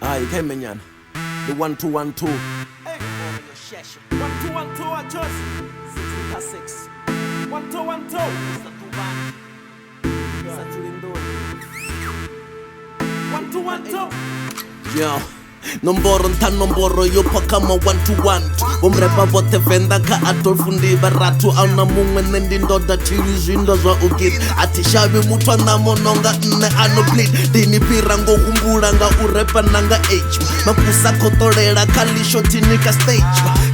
Ah, you came in, the 1-2-1-2. Hey, 1-2-1-2, I just 6 1-2-1-2. Mr. Tuban. Mr. Tulindo. 1-2-1-2. Yo. Nomboro nta nomboro yo phakama 1-2-1 Bomreba bote Venda ka Adolf ndi baratu Auna mungwe nendi ndoda tili zwindo zwa ugiri Ati shavi mutu anamononga nne ano bleed Dini pira ngo humbula nga urepa nanga age Makusa kotolela kalisho tinika stage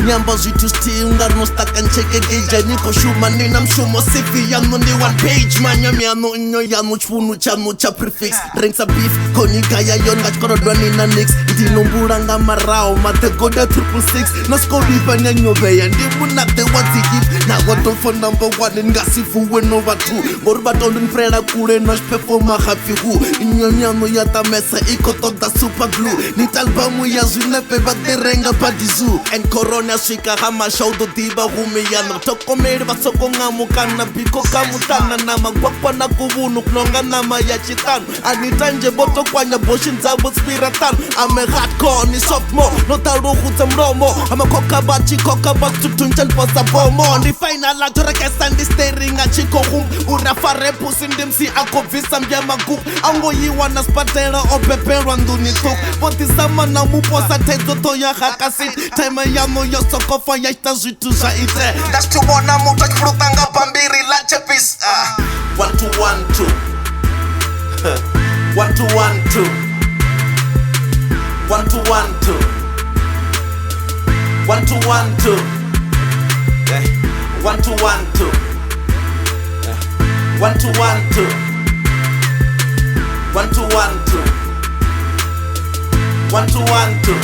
Nyamba zitu stiunga no staka ncheke geja Niko shuma nina mshumo sifi yano ndi one page Manya miano inyo yano chfunu chano cha prefix Drinks a beef konika ya yon gachkorodwa nina nix Numbulanga marao mategoda 666 Naskolipa nyanyobeya ndimunate wadzikip Na watofo number 1 ngasifu wenova 2 Morbatondu nfreda kule nosh performa hafihu Inyonyano yata mesa ikotoda super glue Nitalbamu ya zwinepe baterenga padizu En corona shika hama shaudo diba humiyano Toko meri basoko ngamu kana biko kamutana Nama gwakwa na kubunu knonga nama ya chitanu Anitanje boto kwanya boshin zabo spiratanu Ame hardcore ni sophomore no taro khutsa mromo ama koka ba tutuncha lposa bomo ni final actor ke stand staring at chiko hum ura fare pusi ndimsi akovisa mbya magu ango yiwa na spatela opepelwa nduni tuk poti sama na muposa tezo to ya hakasi time ya no yo sokofa ya ita zwitu za ite that's to bona muta frutanga pambiri la chepis 1-2-1-2 1-2-1-2 1-2-1-2 1-2-1-2 1-2-1-2 1-2-1-2 1-2-1-2 1-2-1-2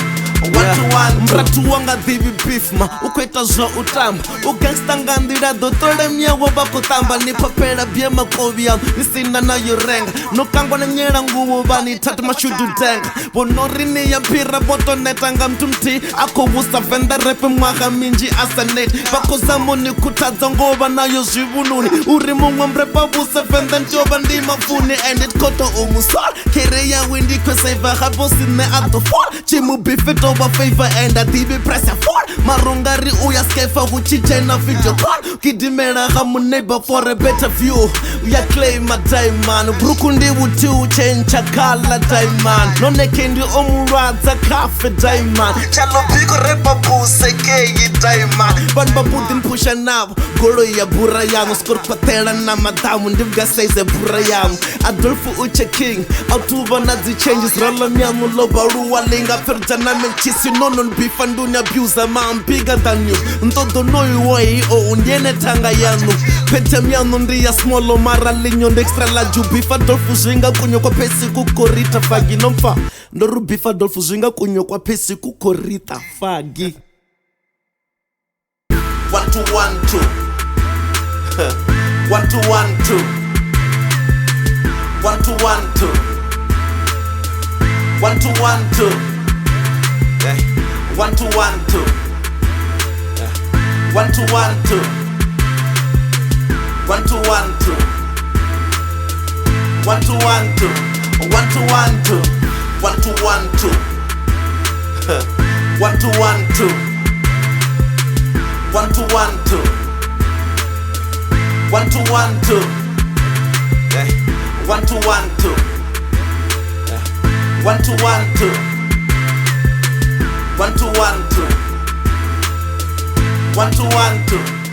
Mratu wanga dhivi bifma ukweta zwa utamba Ugangsta ngandira dotole myewo bako tamba Nipapela bie makovia nisina na yurenga Nukangwa na nyera nguwo bani tatu mashudu denga Bonorini ya pira boto netanga mtumti Ako wusa Venda repe mwaga minji asanet Bako zambo ni kutaza ngoba na yo zhivununi Urimu mrepa wusa Venda njoba ndi mafuni And it koto umusol Kere ya windi kwe saiva habo sine Adolf Chimu bifito wa favor and a DB press a fall Marungari uya skefa huchichena video call Kidimera hamu neighbor for a better view Uya claim a diamond Brukundi wuti uchencha kala diamond None kendi omuraza kafe diamond Chalo biko repa puse keyi diamond Banba putin pusha nabo Golo ya bura yangu Skor patela na madamu Ndivga seize bura yangu Adolf uche king Autuva nazi changes Rola mianu loba ruwa linga Perjana menchisi nonon bifa nduni abuse man bigger than you Ntodo no iwoi o undiene tanga yanu Pete mianu ndiya small mara linyo extra la ju bifa Adolf zinga kunyo kwa pesi kukorita fagi nomfa Ndoru bifa Adolf zinga kunyo kwa pesi kukorita fagi 1-2-1-2 1-2-1-2 1-2-1-2 1-2-1-2 1-2-1-2 1-2-1-2 1-2-1-2 1-2-1-2 1-2-1-2 1-2-1-2 1-2-1-2 1-2-1-2 1-2-1-2 1-2-1-2 1-2-1-2 1-2-1-2 1-2-1-2 1-2-1-2